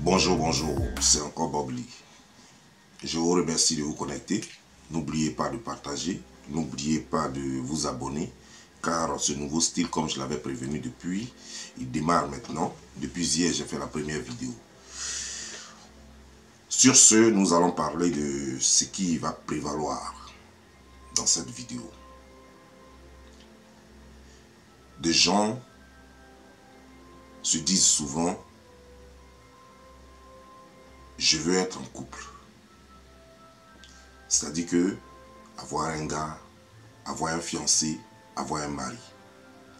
Bonjour, bonjour, c'est encore Bobli. Je vous remercie de vous connecter. N'oubliez pas de partager, n'oubliez pas de vous abonner, car ce nouveau style, comme je l'avais prévenu depuis, il démarre maintenant. Depuis hier, j'ai fait la première vidéo. Sur ce, nous allons parler de ce qui va prévaloir dans cette vidéo. Des gens se disent souvent: je veux être en couple. C'est-à-dire que avoir un gars, avoir un fiancé, avoir un mari,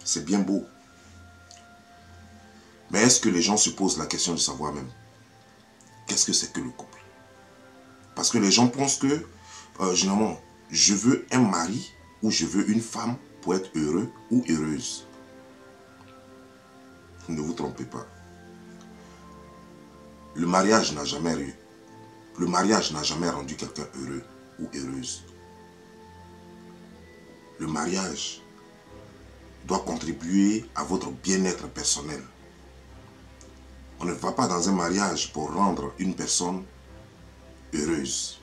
c'est bien beau. Mais est-ce que les gens se posent la question de savoir même qu'est-ce que c'est que le couple? Parce que les gens pensent que, généralement, je veux un mari ou je veux une femme pour être heureux ou heureuse. Ne vous trompez pas. Le mariage n'a jamais rendu quelqu'un heureux ou heureuse. Le mariage doit contribuer à votre bien-être personnel. On ne va pas dans un mariage pour rendre une personne heureuse.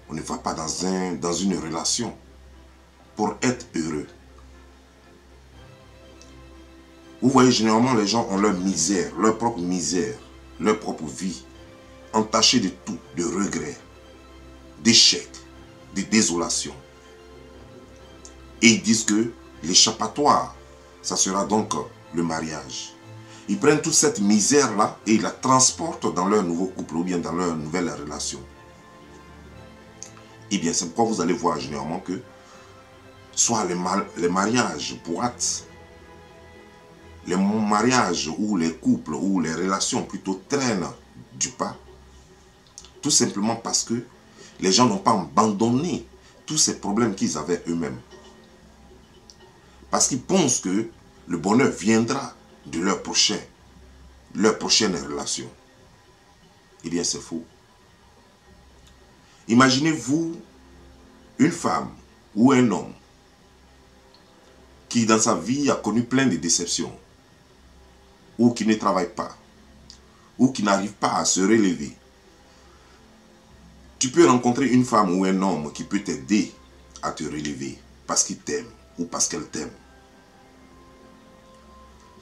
On ne va pas dans une relation pour être heureux. Vous voyez, généralement, les gens ont leur misère, leur propre vie, entachée de tout, de regrets, d'échecs, de désolation. Et ils disent que l'échappatoire, ça sera donc le mariage. Ils prennent toute cette misère-là et ils la transportent dans leur nouveau couple ou bien dans leur nouvelle relation. Eh bien, c'est pourquoi vous allez voir généralement que soit les mariages boîtes, les mariages ou les couples ou les relations plutôt traînent du pas, tout simplement parce que les gens n'ont pas abandonné tous ces problèmes qu'ils avaient eux-mêmes. Parce qu'ils pensent que le bonheur viendra de leur prochaine relation. Eh bien, c'est faux. Imaginez-vous une femme ou un homme qui dans sa vie a connu plein de déceptions, ou qui ne travaille pas, ou qui n'arrive pas à se relever. Tu peux rencontrer une femme ou un homme qui peut t'aider à te relever parce qu'il t'aime ou parce qu'elle t'aime.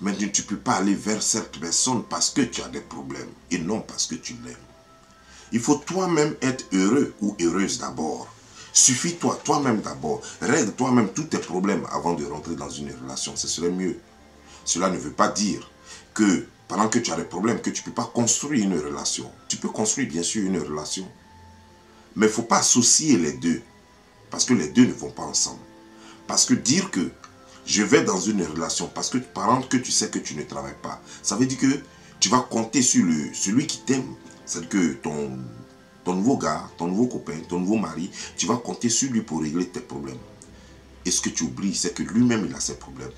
Mais tu ne peux pas aller vers cette personne parce que tu as des problèmes et non parce que tu l'aimes. Il faut toi-même être heureux ou heureuse d'abord. Suffis-toi, toi-même d'abord. Règle toi-même tous tes problèmes avant de rentrer dans une relation. Ce serait mieux. Cela ne veut pas dire que pendant que tu as des problèmes, que tu ne peux pas construire une relation. Tu peux construire bien sûr une relation. Mais il ne faut pas associer les deux. Parce que les deux ne vont pas ensemble. Parce que dire que je vais dans une relation parce que pendant que tu sais que tu ne travailles pas, ça veut dire que tu vas compter sur celui qui t'aime. C'est-à-dire que ton nouveau gars, ton nouveau copain, ton nouveau mari, tu vas compter sur lui pour régler tes problèmes. Et ce que tu oublies, c'est que lui-même, il a ses problèmes.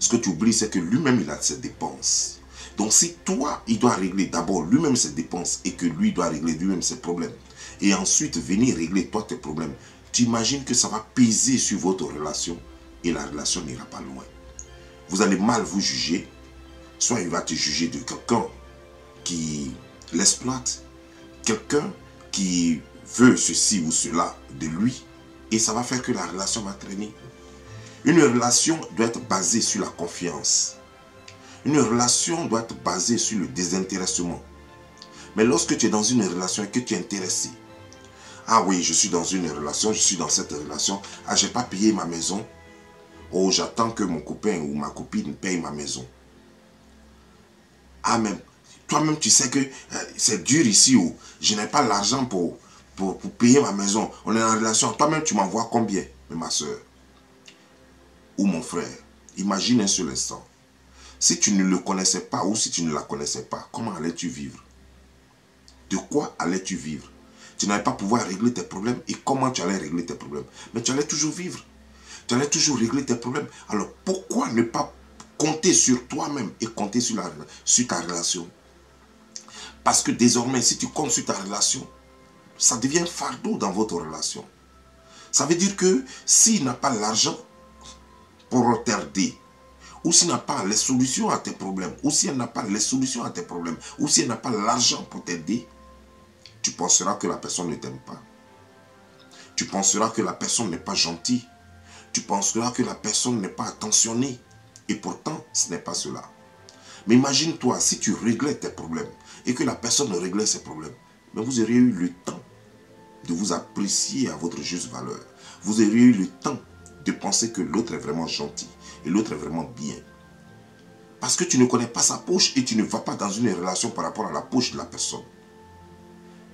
Ce que tu oublies, c'est que lui-même, il a ses dépenses. Donc si toi, il doit régler d'abord lui-même ses dépenses et que lui doit régler lui-même ses problèmes, et ensuite venir régler toi tes problèmes, tu imagines que ça va peser sur votre relation et la relation n'ira pas loin. Vous allez mal vous juger, soit il va te juger de quelqu'un qui l'exploite, quelqu'un qui veut ceci ou cela de lui, et ça va faire que la relation va traîner. Une relation doit être basée sur la confiance. Une relation doit être basée sur le désintéressement. Mais lorsque tu es dans une relation et que tu es intéressé, ah oui, je suis dans une relation, je suis dans cette relation, ah, je n'ai pas payé ma maison, oh, j'attends que mon copain ou ma copine paye ma maison. Ah, même, toi-même tu sais que c'est dur ici, où je n'ai pas l'argent pour payer ma maison. On est en relation, toi-même tu m'envoies combien? Mais ma soeur ou mon frère, imagine un seul instant. Si tu ne le connaissais pas ou si tu ne la connaissais pas, comment allais-tu vivre? De quoi allais-tu vivre? Tu n'allais pas pouvoir régler tes problèmes. Et comment tu allais régler tes problèmes? Mais tu allais toujours vivre. Tu allais toujours régler tes problèmes. Alors pourquoi ne pas compter sur toi-même et compter sur ta relation? Parce que désormais, si tu comptes sur ta relation, ça devient un fardeau dans votre relation. Ça veut dire que s'il n'a pas l'argent pour t'aider, ou s'il n'a pas les solutions à tes problèmes, ou si elle n'a pas les solutions à tes problèmes, ou si elle n'a pas l'argent pour t'aider, tu penseras que la personne ne t'aime pas. Tu penseras que la personne n'est pas gentille. Tu penseras que la personne n'est pas attentionnée. Et pourtant, ce n'est pas cela. Mais imagine-toi, si tu réglais tes problèmes et que la personne réglait ses problèmes, mais vous auriez eu le temps de vous apprécier à votre juste valeur. Vous auriez eu le temps de penser que l'autre est vraiment gentil et l'autre est vraiment bien. Parce que tu ne connais pas sa poche et tu ne vas pas dans une relation par rapport à la poche de la personne.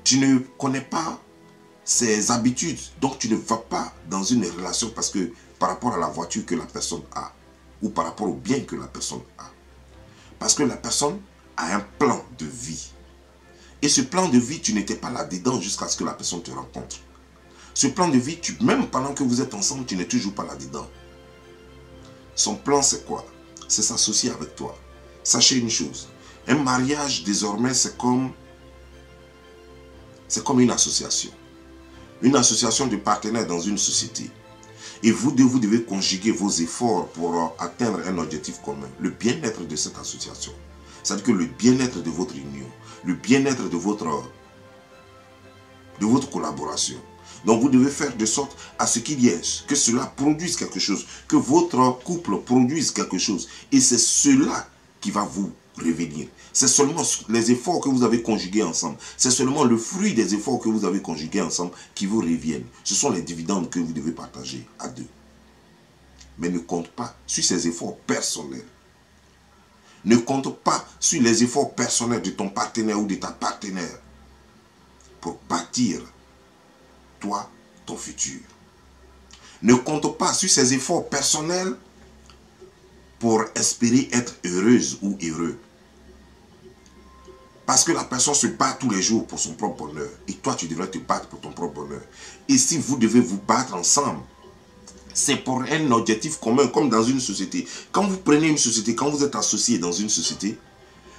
Tu ne connais pas ses habitudes, donc tu ne vas pas dans une relation parce que par rapport à la voiture que la personne a ou par rapport au bien que la personne a. Parce que la personne a un plan de vie. Et ce plan de vie, tu n'étais pas là-dedans jusqu'à ce que la personne te rencontre. Ce plan de vie, même pendant que vous êtes ensemble, tu n'es toujours pas là-dedans. Son plan, c'est quoi? C'est s'associer avec toi. Sachez une chose, un mariage, désormais, c'est comme une association. Une association de partenaires dans une société. Et vous devez conjuguer vos efforts pour atteindre un objectif commun. Le bien-être de cette association. C'est-à-dire que le bien-être de votre union. Le bien-être de votre collaboration. Donc vous devez faire de sorte à ce qu'il y ait, que cela produise quelque chose. Que votre couple produise quelque chose. Et c'est cela qui va vous revenir. C'est seulement les efforts que vous avez conjugués ensemble. C'est seulement le fruit des efforts que vous avez conjugués ensemble qui vous reviennent. Ce sont les dividendes que vous devez partager à deux. Mais ne compte pas sur ces efforts personnels. Ne compte pas sur les efforts personnels de ton partenaire ou de ta partenaire pour bâtir, toi, ton futur. Ne compte pas sur ces efforts personnels pour espérer être heureuse ou heureux. Parce que la personne se bat tous les jours pour son propre bonheur. Et toi, tu devrais te battre pour ton propre bonheur. Et si vous devez vous battre ensemble, c'est pour un objectif commun, comme dans une société. Quand vous prenez une société, quand vous êtes associé dans une société,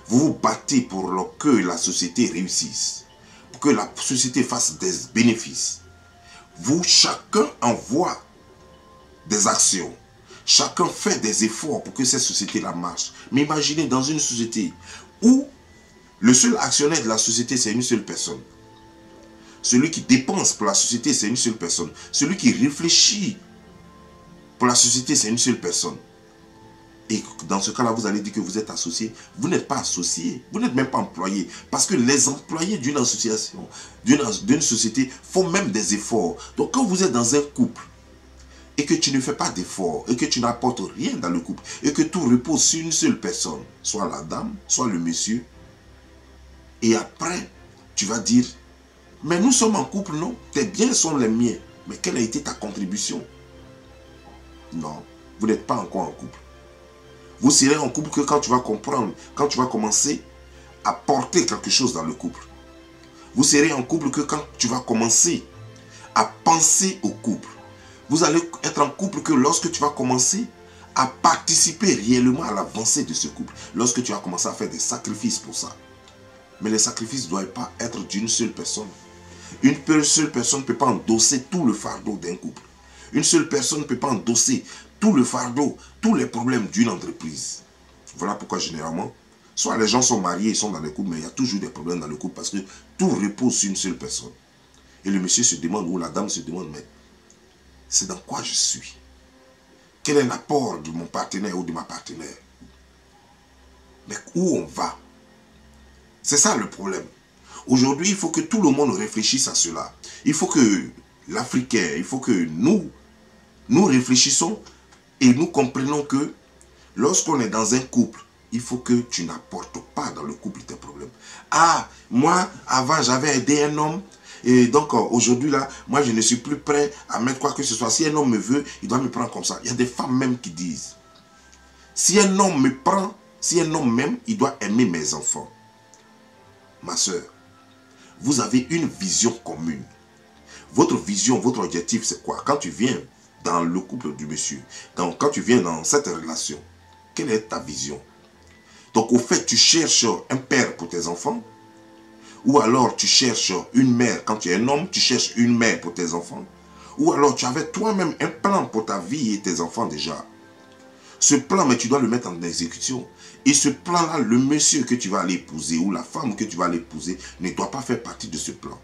vous vous battez pour que la société réussisse. Pour que la société fasse des bénéfices. Vous, chacun envoie des actions. Chacun fait des efforts pour que cette société-là marche. Mais imaginez dans une société où le seul actionnaire de la société, c'est une seule personne. Celui qui dépense pour la société, c'est une seule personne. Celui qui réfléchit pour la société, c'est une seule personne. Et dans ce cas-là, vous allez dire que vous êtes associé. Vous n'êtes pas associé. Vous n'êtes même pas employé. Parce que les employés d'une association, d'une société, font même des efforts. Donc quand vous êtes dans un couple, et que tu ne fais pas d'efforts, et que tu n'apportes rien dans le couple, et que tout repose sur une seule personne, soit la dame, soit le monsieur, et après, tu vas dire, mais nous sommes en couple, non? Tes biens sont les miens. Mais quelle a été ta contribution? Non, vous n'êtes pas encore en couple. Vous serez en couple que quand tu vas comprendre, quand tu vas commencer à porter quelque chose dans le couple. Vous serez en couple que quand tu vas commencer à penser au couple. Vous allez être en couple que lorsque tu vas commencer à participer réellement à l'avancée de ce couple. Lorsque tu vas commencer à faire des sacrifices pour ça. Mais les sacrifices ne doivent pas être d'une seule personne. Une seule personne ne peut pas endosser tout le fardeau d'un couple. Une seule personne ne peut pas endosser tout le fardeau, tous les problèmes d'une entreprise. Voilà pourquoi généralement, soit les gens sont mariés, ils sont dans les couples, mais il y a toujours des problèmes dans le couple parce que tout repose sur une seule personne. Et le monsieur se demande, ou la dame se demande, mais c'est dans quoi je suis? Quel est l'apport de mon partenaire ou de ma partenaire? Mais où on va? C'est ça le problème. Aujourd'hui, il faut que tout le monde réfléchisse à cela. Il faut que l'Africain, il faut que nous réfléchissons et nous comprenons que lorsqu'on est dans un couple, il faut que tu n'apportes pas dans le couple tes problèmes. Ah, moi, avant, j'avais aidé un homme. Et donc, aujourd'hui, là, moi, je ne suis plus prêt à mettre quoi que ce soit. Si un homme me veut, il doit me prendre comme ça. Il y a des femmes même qui disent, si un homme me prend, si un homme m'aime, il doit aimer mes enfants. Ma soeur, vous avez une vision commune. Votre vision, votre objectif, c'est quoi? Quand tu viens dans le couple du monsieur, quand tu viens dans cette relation, quelle est ta vision? Donc, au fait, tu cherches un père pour tes enfants, ou alors tu cherches une mère. Quand tu es un homme, tu cherches une mère pour tes enfants, ou alors tu avais toi-même un plan pour ta vie et tes enfants déjà. Ce plan, mais tu dois le mettre en exécution. Et ce plan-là, le monsieur que tu vas aller épouser ou la femme que tu vas aller épouser ne doit pas faire partie de ce plan.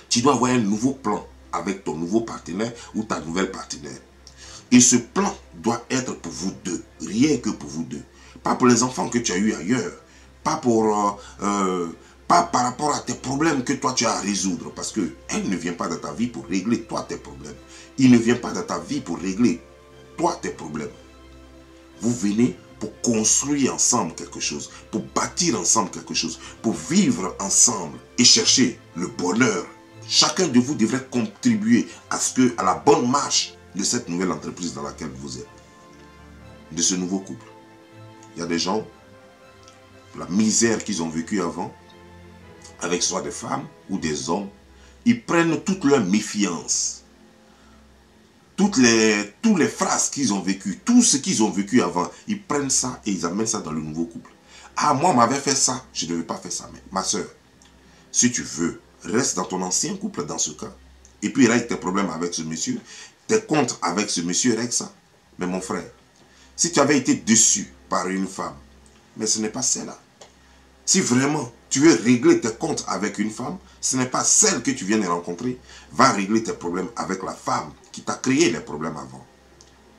Tu dois avoir un nouveau plan avec ton nouveau partenaire ou ta nouvelle partenaire. Et ce plan doit être pour vous deux, rien que pour vous deux. Pas pour les enfants que tu as eu ailleurs, pas par rapport à tes problèmes que toi tu as à résoudre. Parce qu'elle ne vient pas dans ta vie pour régler toi tes problèmes. Il ne vient pas dans ta vie pour régler toi tes problèmes. Vous venez pour construire ensemble quelque chose, pour bâtir ensemble quelque chose, pour vivre ensemble et chercher le bonheur. Chacun de vous devrait contribuer à la bonne marche de cette nouvelle entreprise dans laquelle vous êtes, de ce nouveau couple. Il y a des gens, la misère qu'ils ont vécue avant, avec soit des femmes ou des hommes, ils prennent toute leur méfiance, toutes les phrases qu'ils ont vécues, tout ce qu'ils ont vécu avant, ils prennent ça et ils amènent ça dans le nouveau couple. Ah, moi, on m'avait fait ça, je ne devais pas faire ça. Mais ma soeur, si tu veux, reste dans ton ancien couple dans ce cas. Et puis règle tes problèmes avec ce monsieur, tes comptes avec ce monsieur, règle ça. Mais mon frère, si tu avais été déçu par une femme, mais ce n'est pas celle-là. Si vraiment tu veux régler tes comptes avec une femme, ce n'est pas celle que tu viens de rencontrer. Va régler tes problèmes avec la femme qui t'a créé les problèmes avant.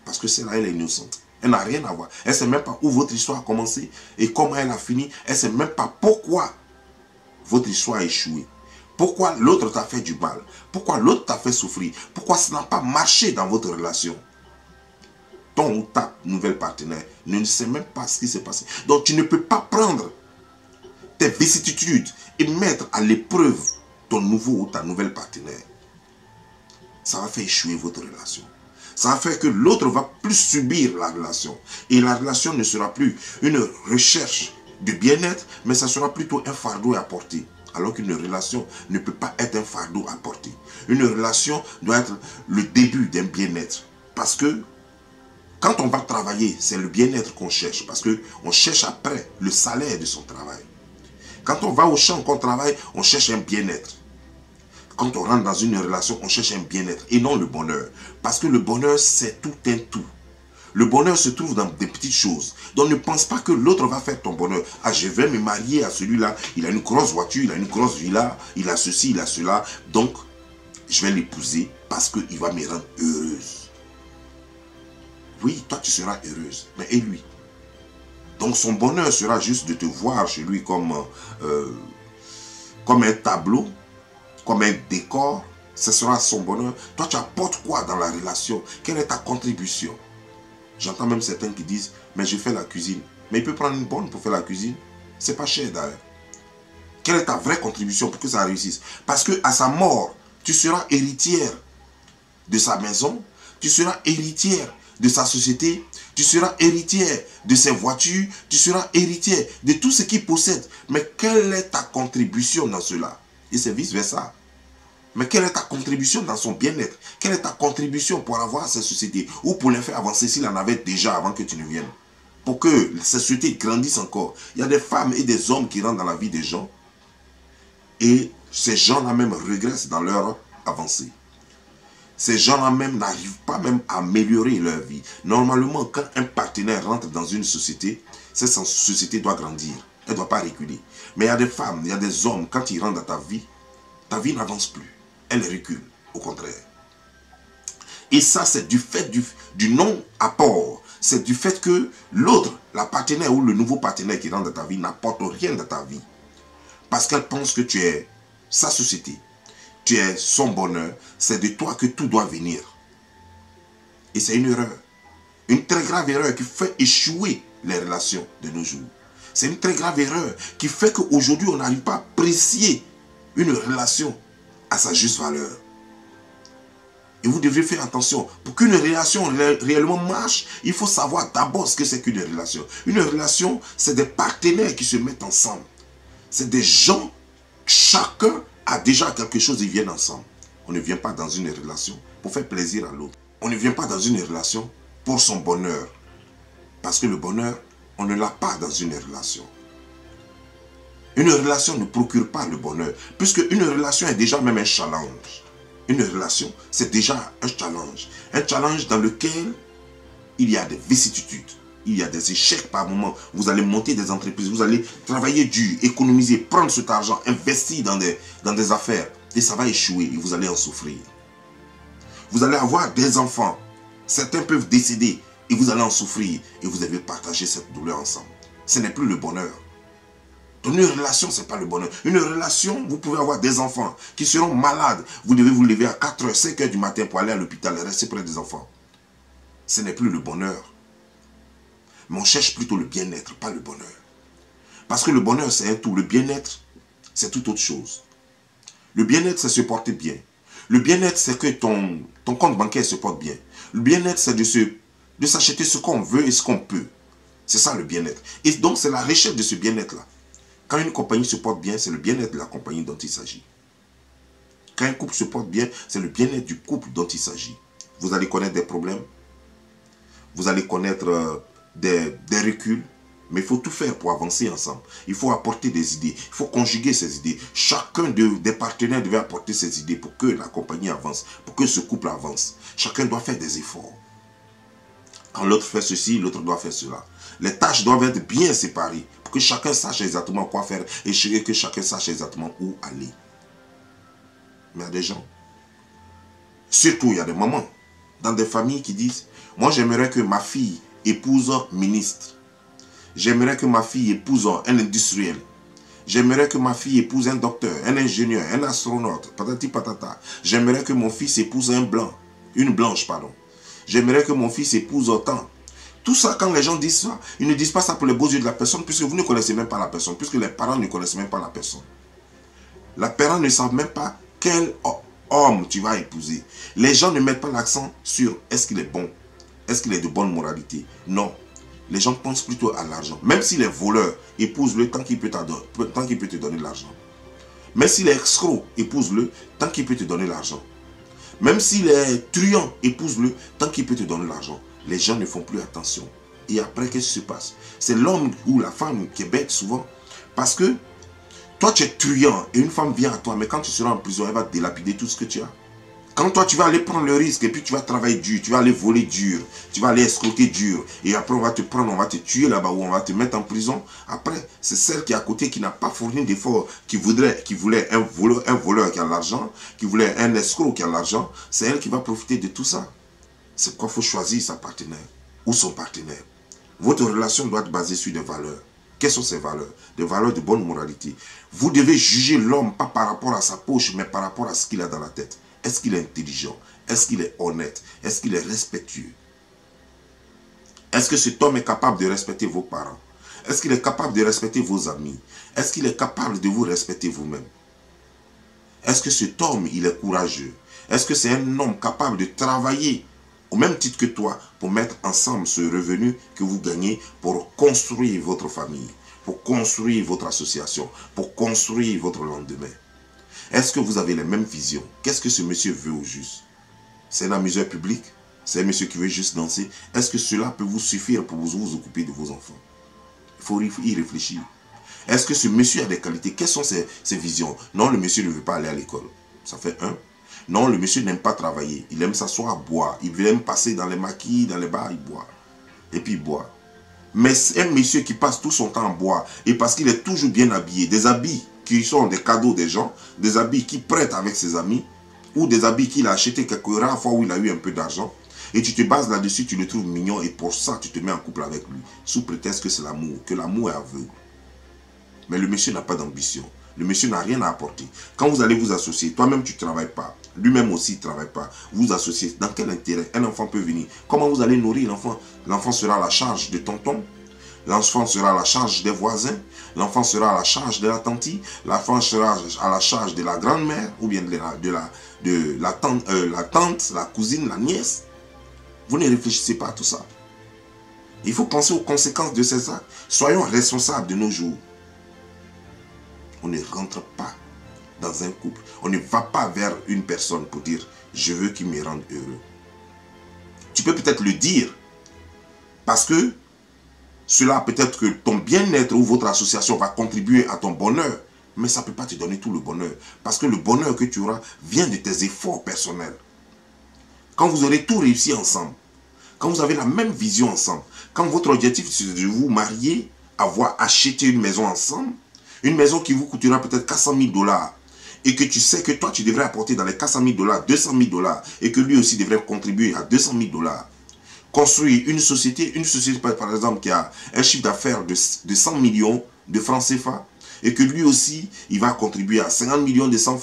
Parce que celle-là, elle est innocente. Elle n'a rien à voir. Elle ne sait même pas où votre histoire a commencé et comment elle a fini. Elle ne sait même pas pourquoi votre histoire a échoué. Pourquoi l'autre t'a fait du mal. Pourquoi l'autre t'a fait souffrir. Pourquoi ça n'a pas marché dans votre relation. Ton ou ta nouvelle partenaire ne sait même pas ce qui s'est passé. Donc tu ne peux pas prendre tes vicissitudes et mettre à l'épreuve ton nouveau ou ta nouvelle partenaire. Ça va faire échouer votre relation. Ça va faire que l'autre va plus subir la relation. Et la relation ne sera plus une recherche de bien-être, mais ça sera plutôt un fardeau à porter. Alors qu'une relation ne peut pas être un fardeau à porter. Une relation doit être le début d'un bien-être. Parce que quand on va travailler, c'est le bien-être qu'on cherche. Parce qu'on cherche après le salaire de son travail. Quand on va au champ, qu'on travaille, on cherche un bien-être. Quand on rentre dans une relation, on cherche un bien-être et non le bonheur. Parce que le bonheur, c'est tout un tout. Le bonheur se trouve dans des petites choses. Donc ne pense pas que l'autre va faire ton bonheur. Ah, je vais me marier à celui-là. Il a une grosse voiture, il a une grosse villa, il a ceci, il a cela. Donc, je vais l'épouser parce qu'il va me rendre heureuse. Oui, toi tu seras heureuse. Mais et lui? Donc son bonheur sera juste de te voir chez lui comme un tableau, comme un décor. Ce sera son bonheur. Toi, tu apportes quoi dans la relation? Quelle est ta contribution? J'entends même certains qui disent, mais je fais la cuisine. Mais il peut prendre une bonne pour faire la cuisine. C'est pas cher d'ailleurs. Quelle est ta vraie contribution pour que ça réussisse? Parce qu'à sa mort, tu seras héritière de sa maison. Tu seras héritière de sa société. Tu seras héritière de ses voitures. Tu seras héritière de tout ce qu'il possède. Mais quelle est ta contribution dans cela? Et c'est vice versa. Mais quelle est ta contribution dans son bien-être? Quelle est ta contribution pour avoir cette société? Ou pour les faire avancer s'il en avait déjà avant que tu ne viennes? Pour que cette société grandisse encore. Il y a des femmes et des hommes qui rentrent dans la vie des gens. Et ces gens-là même régressent dans leur avancée. Ces gens-là même n'arrivent pas même à améliorer leur vie. Normalement, quand un partenaire rentre dans une société, cette société doit grandir. Elle ne doit pas reculer. Mais il y a des femmes, il y a des hommes, quand ils rentrent dans ta vie n'avance plus. Elle recule, au contraire. Et ça, c'est du fait du non-apport. C'est du fait que l'autre, la partenaire ou le nouveau partenaire qui rentre dans ta vie n'apporte rien dans ta vie. Parce qu'elle pense que tu es sa société. Tu es son bonheur. C'est de toi que tout doit venir. Et c'est une erreur. Une très grave erreur qui fait échouer les relations de nos jours. C'est une très grave erreur qui fait qu'aujourd'hui, on n'arrive pas à apprécier une relation à sa juste valeur. Et vous devez faire attention. Pour qu'une relation réellement marche, il faut savoir d'abord ce que c'est qu'une relation. Une relation, c'est des partenaires qui se mettent ensemble. C'est des gens, chacun a déjà quelque chose, ils viennent ensemble. On ne vient pas dans une relation pour faire plaisir à l'autre. On ne vient pas dans une relation pour son bonheur. Parce que le bonheur, on ne l'a pas dans une relation. Une relation ne procure pas le bonheur. Puisque une relation est déjà même un challenge. Une relation, c'est déjà un challenge. Un challenge dans lequel il y a des vicissitudes, il y a des échecs par moment. Vous allez monter des entreprises, vous allez travailler dur, économiser, prendre cet argent, investir dans des affaires. Et ça va échouer et vous allez en souffrir. Vous allez avoir des enfants. Certains peuvent décéder et vous allez en souffrir. Et vous devez partager cette douleur ensemble. Ce n'est plus le bonheur. Dans une relation, ce n'est pas le bonheur. Une relation, vous pouvez avoir des enfants qui seront malades. Vous devez vous lever à 4h, 5h du matin pour aller à l'hôpital et rester près des enfants. Ce n'est plus le bonheur. Mais on cherche plutôt le bien-être, pas le bonheur. Parce que le bonheur, c'est un tout. Le bien-être, c'est tout autre chose. Le bien-être, c'est se porter bien. Le bien-être, c'est que ton compte bancaire se porte bien. Le bien-être, c'est de s'acheter ce qu'on veut et ce qu'on peut. C'est ça le bien-être. Et donc, c'est la recherche de ce bien-être-là. Quand une compagnie se porte bien, c'est le bien-être de la compagnie dont il s'agit. Quand un couple se porte bien, c'est le bien-être du couple dont il s'agit. Vous allez connaître des problèmes. Vous allez connaître des reculs. Mais il faut tout faire pour avancer ensemble. Il faut apporter des idées. Il faut conjuguer ces idées. Chacun des partenaires devait apporter ses idées pour que la compagnie avance, pour que ce couple avance. Chacun doit faire des efforts. Quand l'autre fait ceci, l'autre doit faire cela. Les tâches doivent être bien séparées pour que chacun sache exactement quoi faire et que chacun sache exactement où aller. Mais il y a des gens, surtout il y a des mamans, dans des familles qui disent « Moi j'aimerais que ma fille épouse ministre. J'aimerais que ma fille épouse un industriel. J'aimerais que ma fille épouse un docteur, un ingénieur, un astronaute, patati patata. J'aimerais que mon fils épouse une blanche, pardon. J'aimerais que mon fils épouse autant. » Tout ça, quand les gens disent ça, ils ne disent pas ça pour les beaux yeux de la personne, puisque vous ne connaissez même pas la personne, puisque les parents ne connaissent même pas la personne. Les parents ne savent même pas quel homme tu vas épouser. Les gens ne mettent pas l'accent sur est-ce qu'il est bon, est-ce qu'il est de bonne moralité. Non. Les gens pensent plutôt à l'argent. Même s'il est voleur, épouse-le tant qu'il peut te donner de l'argent. Même s'il est escroc, épouse-le tant qu'il peut te donner de l'argent. Même s'il est truand, épouse-le tant qu'il peut te donner de l'argent. Les gens ne font plus attention. Et après, qu'est-ce qui se passe? C'est l'homme ou la femme qui est bête souvent. Parce que toi, tu es truand et une femme vient à toi, mais quand tu seras en prison, elle va dilapider tout ce que tu as. Quand toi, tu vas aller prendre le risque et puis tu vas travailler dur, tu vas aller voler dur, tu vas aller escroquer dur. Et après, on va te prendre, on va te tuer là-bas ou on va te mettre en prison. Après, c'est celle qui est à côté qui n'a pas fourni d'efforts, qui voulait un voleur qui a l'argent, qui voulait un escroc qui a l'argent. C'est elle qui va profiter de tout ça. C'est pourquoi il faut choisir sa partenaire ou son partenaire. Votre relation doit être basée sur des valeurs. Quelles sont ces valeurs? Des valeurs de bonne moralité. Vous devez juger l'homme pas par rapport à sa poche, mais par rapport à ce qu'il a dans la tête. Est-ce qu'il est intelligent? Est-ce qu'il est honnête? Est-ce qu'il est respectueux? Est-ce que cet homme est capable de respecter vos parents? Est-ce qu'il est capable de respecter vos amis? Est-ce qu'il est capable de vous respecter vous-même? Est-ce que cet homme, il est courageux? Est-ce que c'est un homme capable de travailler au même titre que toi pour mettre ensemble ce revenu que vous gagnez pour construire votre famille, pour construire votre association, pour construire votre lendemain? Est-ce que vous avez les mêmes visions? Qu'est-ce que ce monsieur veut au juste? C'est un amuseur public? C'est un monsieur qui veut juste danser? Est-ce que cela peut vous suffire pour vous occuper de vos enfants? Il faut y réfléchir. Est-ce que ce monsieur a des qualités? Quelles sont ses visions? Non, le monsieur ne veut pas aller à l'école. Ça fait un. Non, le monsieur n'aime pas travailler. Il aime s'asseoir, boire. Il aime passer dans les maquis, dans les bars, il boit. Et puis il boit. Mais c'est un monsieur qui passe tout son temps à boire. Et parce qu'il est toujours bien habillé. Des habits qui sont des cadeaux des gens, des habits qu'il prête avec ses amis, ou des habits qu'il a achetés quelques rares fois où il a eu un peu d'argent, et tu te bases là-dessus, tu le trouves mignon, et pour ça, tu te mets en couple avec lui, sous prétexte que c'est l'amour, que l'amour est aveugle. Mais le monsieur n'a pas d'ambition, le monsieur n'a rien à apporter. Quand vous allez vous associer, toi-même tu ne travailles pas, lui-même aussi il ne travaille pas, vous associez, dans quel intérêt? Un enfant peut venir, comment vous allez nourrir l'enfant? L'enfant sera à la charge de tonton. L'enfant sera à la charge des voisins, l'enfant sera à la charge de la tante, l'enfant sera à la charge de la grand-mère, ou bien de la tante, la cousine, la nièce. Vous ne réfléchissez pas à tout ça. Il faut penser aux conséquences de ces actes. Soyons responsables de nos jours. On ne rentre pas dans un couple. On ne va pas vers une personne pour dire « je veux qu'il me rende heureux ». Tu peux peut-être le dire parce que cela peut-être que ton bien-être ou votre association va contribuer à ton bonheur. Mais ça ne peut pas te donner tout le bonheur. Parce que le bonheur que tu auras vient de tes efforts personnels. Quand vous aurez tout réussi ensemble, quand vous avez la même vision ensemble, quand votre objectif c'est de vous marier, avoir acheté une maison ensemble, une maison qui vous coûtera peut-être 400 000 $, et que tu sais que toi tu devrais apporter dans les 400 000 $, 200 000 $, et que lui aussi devrait contribuer à 200 000 $, construire une société par exemple qui a un chiffre d'affaires de 100 millions de francs CFA, et que lui aussi, il va contribuer à 50 millions de francs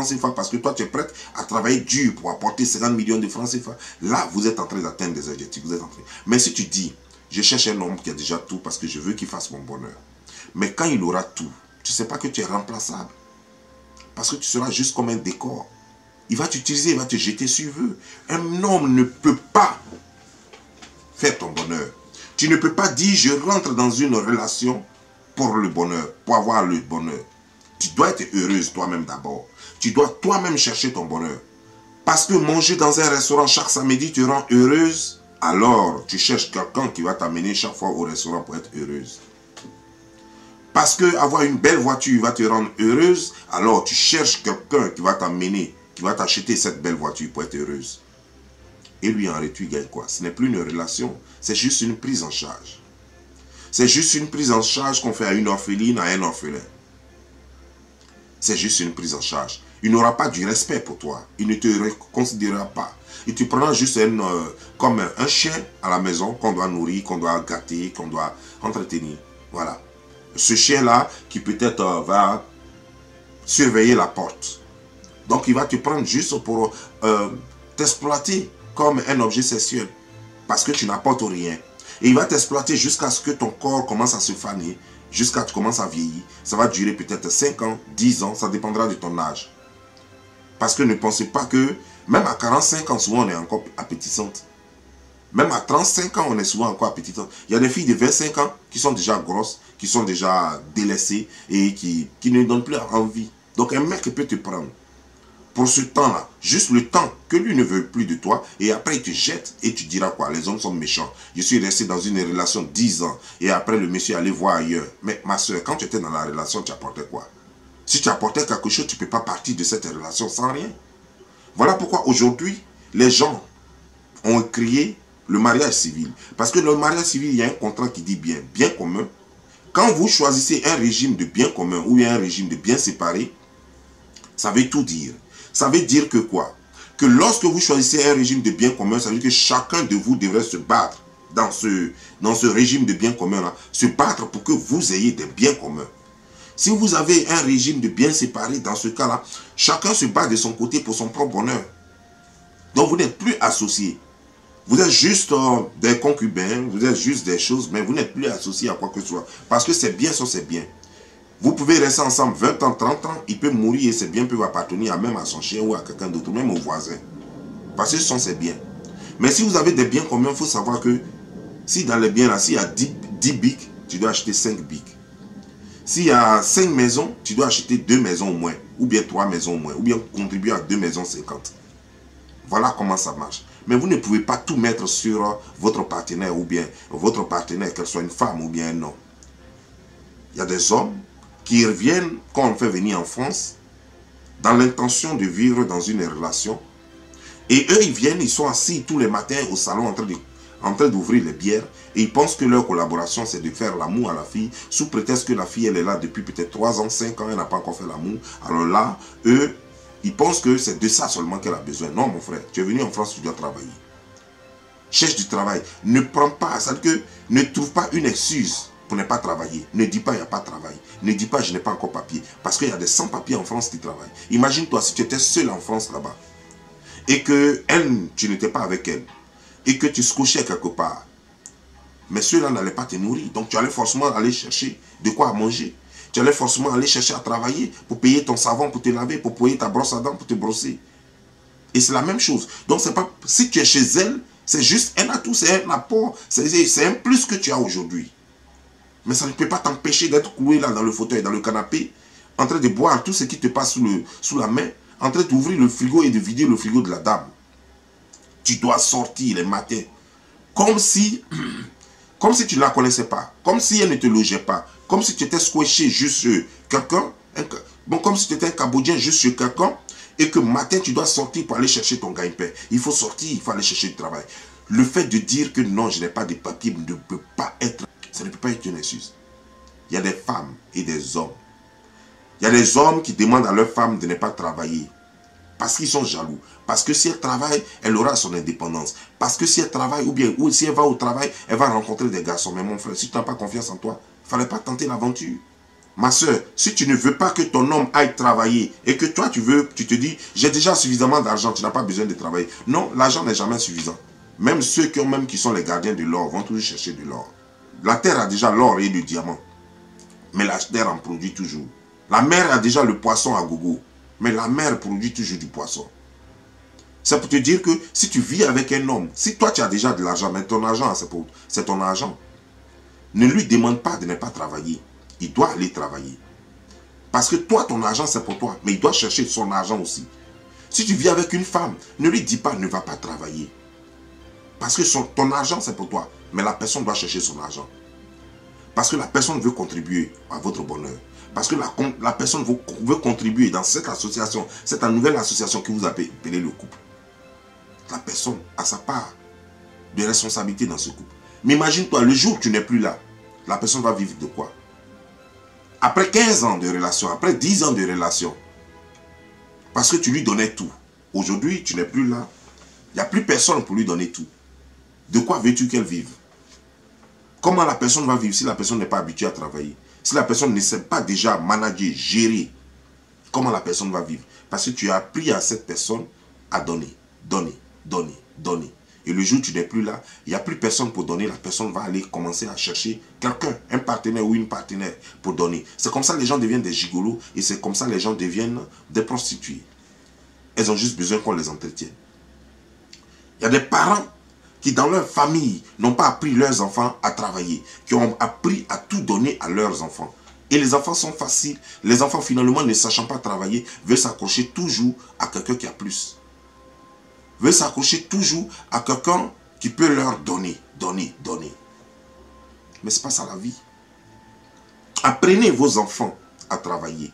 CFA parce que toi, tu es prête à travailler dur pour apporter 50 millions de francs CFA. Là, vous êtes en train d'atteindre des objectifs. Vous êtes en train. Mais si tu dis, je cherche un homme qui a déjà tout parce que je veux qu'il fasse mon bonheur. Mais quand il aura tout, tu ne sais pas que tu es remplaçable. Parce que tu seras juste comme un décor. Il va t'utiliser, il va te jeter sur eux. Un homme ne peut pas faire ton bonheur. Tu ne peux pas dire, je rentre dans une relation pour le bonheur, pour avoir le bonheur. Tu dois être heureuse toi-même d'abord. Tu dois toi-même chercher ton bonheur. Parce que manger dans un restaurant chaque samedi te rend heureuse, alors tu cherches quelqu'un qui va t'amener chaque fois au restaurant pour être heureuse. Parce que avoir une belle voiture va te rendre heureuse, alors tu cherches quelqu'un qui va t'amener, qui va t'acheter cette belle voiture pour être heureuse. Et lui en retour, il gagne quoi? Ce n'est plus une relation, c'est juste une prise en charge. C'est juste une prise en charge qu'on fait à une orpheline, à un orphelin. C'est juste une prise en charge. Il n'aura pas du respect pour toi. Il ne te considérera pas. Il te prendra juste comme un chien à la maison qu'on doit nourrir, qu'on doit gâter, qu'on doit entretenir. Voilà. Ce chien-là qui peut-être va surveiller la porte. Donc il va te prendre juste pour t'exploiter comme un objet sexuel. Parce que tu n'apportes rien. Et il va t'exploiter jusqu'à ce que ton corps commence à se faner, jusqu'à ce que tu commences à vieillir. Ça va durer peut-être 5 ans, 10 ans, ça dépendra de ton âge. Parce que ne pensez pas que, même à 45 ans, souvent on est encore appétissante. Même à 35 ans, on est souvent encore appétissante. Il y a des filles de 25 ans qui sont déjà grosses, qui sont déjà délaissées et qui ne donnent plus envie. Donc un mec peut te prendre pour ce temps-là, juste le temps que lui ne veut plus de toi, et après il te jette, et tu diras quoi? Les hommes sont méchants. Je suis resté dans une relation 10 ans, et après le monsieur allait voir ailleurs. Mais ma soeur, quand tu étais dans la relation, tu apportais quoi? Si tu apportais quelque chose, tu ne peux pas partir de cette relation sans rien. Voilà pourquoi aujourd'hui, les gens ont créé le mariage civil. Parce que le mariage civil, il y a un contrat qui dit bien commun. Quand vous choisissez un régime de bien commun, ou un régime de bien séparé, ça veut tout dire. Ça veut dire que quoi? Que lorsque vous choisissez un régime de bien commun, ça veut dire que chacun de vous devrait se battre dans ce régime de bien commun là, se battre pour que vous ayez des biens communs. Si vous avez un régime de bien séparé, dans ce cas-là, chacun se bat de son côté pour son propre bonheur. Donc vous n'êtes plus associés. Vous êtes juste des concubins, vous êtes juste des choses, mais vous n'êtes plus associés à quoi que ce soit. Parce que c'est bien, ça c'est bien. Vous pouvez rester ensemble 20 ans, 30 ans, il peut mourir et ses biens peuvent appartenir même à son chien ou à quelqu'un d'autre, même au voisin. Parce que ce sont ses biens. Mais si vous avez des biens communs, il faut savoir que si dans les biens là, s'il y a 10 bics, tu dois acheter 5 bics. S'il y a 5 maisons, tu dois acheter 2 maisons au moins, ou bien 3 maisons au moins, ou bien contribuer à 2 maisons 50. Voilà comment ça marche. Mais vous ne pouvez pas tout mettre sur votre partenaire, ou bien votre partenaire, qu'elle soit une femme ou bien un homme. Il y a des hommes qui reviennent quand on fait venir en France dans l'intention de vivre dans une relation. Et eux, ils viennent, ils sont assis tous les matins au salon en train d'ouvrir les bières. Et ils pensent que leur collaboration, c'est de faire l'amour à la fille, sous prétexte que la fille, elle est là depuis peut-être 3 ans, 5 ans, elle n'a pas encore fait l'amour. Alors là, eux, ils pensent que c'est de ça seulement qu'elle a besoin. Non, mon frère, tu es venu en France, tu dois travailler. Cherche du travail. Ne prends pas, c'est-à-dire que ne trouve pas une excuse pour ne pas travailler. Ne dis pas il n'y a pas de travail. Ne dis pas je n'ai pas encore papier. Parce qu'il y a des sans-papiers en France qui travaillent. Imagine-toi si tu étais seul en France là-bas. Et que tu n'étais pas avec elle. Et que tu se couchais quelque part. Mais ceux-là n'allaient pas te nourrir. Donc tu allais forcément aller chercher de quoi manger. Tu allais forcément aller chercher à travailler pour payer ton savon, pour te laver, pour payer ta brosse à dents, pour te brosser. Et c'est la même chose. Donc c'est pas, si tu es chez elle, c'est juste un atout, c'est un apport, c'est un plus que tu as aujourd'hui. Mais ça ne peut pas t'empêcher d'être cloué là dans le fauteuil, dans le canapé, en train de boire tout ce qui te passe sous la main, en train d'ouvrir le frigo et de vider le frigo de la dame. Tu dois sortir les matins, comme si tu ne la connaissais pas, comme si elle ne te logeait pas, comme si tu étais squashé juste sur quelqu'un, comme si tu étais un Cambodgien juste sur quelqu'un, et que matin tu dois sortir pour aller chercher ton gagne-pain. Il faut sortir, il faut aller chercher du travail. Le fait de dire que non, je n'ai pas de papier ne peut pas être, ça ne peut pas être une excuse. Il y a des femmes et des hommes. Il y a des hommes qui demandent à leurs femmes de ne pas travailler. Parce qu'ils sont jaloux. Parce que si elle travaille, elle aura son indépendance. Parce que si elle travaille, ou si elle va au travail, elle va rencontrer des garçons. Mais mon frère, si tu n'as pas confiance en toi, il ne fallait pas tenter l'aventure. Ma soeur, si tu ne veux pas que ton homme aille travailler et que toi, tu te dis, j'ai déjà suffisamment d'argent, tu n'as pas besoin de travailler. Non, l'argent n'est jamais suffisant. Même ceux qui sont les gardiens de l'or vont toujours chercher de l'or. La terre a déjà l'or et le diamant. Mais la terre en produit toujours. La mer a déjà le poisson à gogo. Mais la mer produit toujours du poisson. C'est pour te dire que si tu vis avec un homme, si toi tu as déjà de l'argent, mais ton argent c'est ton argent, ne lui demande pas de ne pas travailler. Il doit aller travailler. Parce que toi, ton argent c'est pour toi, mais il doit chercher son argent aussi. Si tu vis avec une femme, ne lui dis pas ne va pas travailler. Parce que ton argent c'est pour toi, mais la personne doit chercher son argent. Parce que la personne veut contribuer à votre bonheur. Parce que la personne veut contribuer dans cette association, cette nouvelle association que vous appelez le couple. La personne a sa part de responsabilité dans ce couple. Mais imagine-toi, le jour où tu n'es plus là, la personne va vivre de quoi? Après 15 ans de relation, après 10 ans de relation, parce que tu lui donnais tout. Aujourd'hui, tu n'es plus là. Il n'y a plus personne pour lui donner tout. De quoi veux-tu qu'elle vive? Comment la personne va vivre si la personne n'est pas habituée à travailler? Si la personne ne sait pas déjà manager, gérer, comment la personne va vivre? Parce que tu as appris à cette personne à donner, donner, donner, donner. Et le jour où tu n'es plus là, il n'y a plus personne pour donner. La personne va aller commencer à chercher quelqu'un, un partenaire ou une partenaire pour donner. C'est comme ça que les gens deviennent des gigolos et c'est comme ça que les gens deviennent des prostituées. Elles ont juste besoin qu'on les entretienne. Il y a des parents qui dans leur famille n'ont pas appris leurs enfants à travailler, qui ont appris à tout donner à leurs enfants. Et les enfants sont faciles. Les enfants finalement ne sachant pas travailler, veulent s'accrocher toujours à quelqu'un qui a plus. Veulent s'accrocher toujours à quelqu'un qui peut leur donner, donner, donner. Mais ce n'est pas ça la vie. Apprenez vos enfants à travailler.